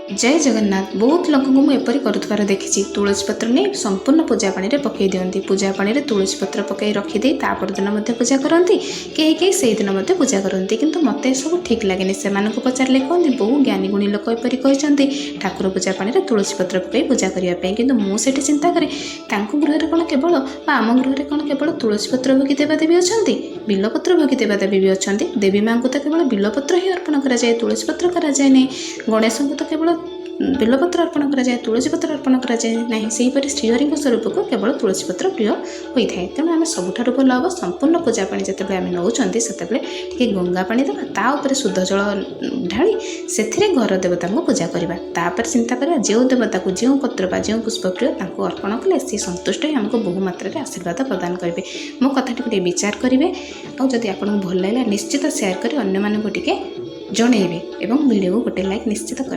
जय जगन्नाथ। बहुत लोक एपरी कर देखी तुलसी पत्र नहीं संपूर्ण पूजा पानी में पकई दिखती। पूजा पानी में तुलसी पत्र पकई रखिदे परदिन पूजा करती। कई से दिन पूजा करती किंतु मत सब ठीक लगे। से पचारे कहते बहु ज्ञानी गुणी लोक एपरी कहते ठाकुर पूजा पानी में तुलसी पत्र पकई पूजा करने कि मुझे चिंता करे गृह कौन केवल आम गृह कौन केवल तुलसी पत्र भोगी देवादेवी अच्छा बिलपत्र भोगी देवादेवी भी अच्छा। देवी माँ को तो केवल बिलपत्र ही अर्पण कराए तुलसी पत्र कराए नहीं। गणेश को तो केवल बिलपत्र अर्पण कराए तुलसी पत्र अर्पण कराए ना। सेहीपरि श्रीहरि स्वरूप को केवल तुलसी पत्र प्रिय होता है। तेणु आम सबुठ भल हम संपूर्ण पूजा पानी जिते आम नौकरी से गंगा पानी देवा तापर शुद्ध जल ढाली से घर देवता को पूजा करवा। तापर चिंता करवा जो देवता को जो पत्र बा जो पुष्प प्रिय अर्पण कले सी संतुष्ट ही आमको बहु मात्रा आशीर्वाद प्रदान करेंगे। मो कथा टी विचार करेंगे और जदि आपको भल लगे निश्चित सेयार कर अन्य मानक टे जनइबे और वीडियो को गोटे लाइक निश्चित कर।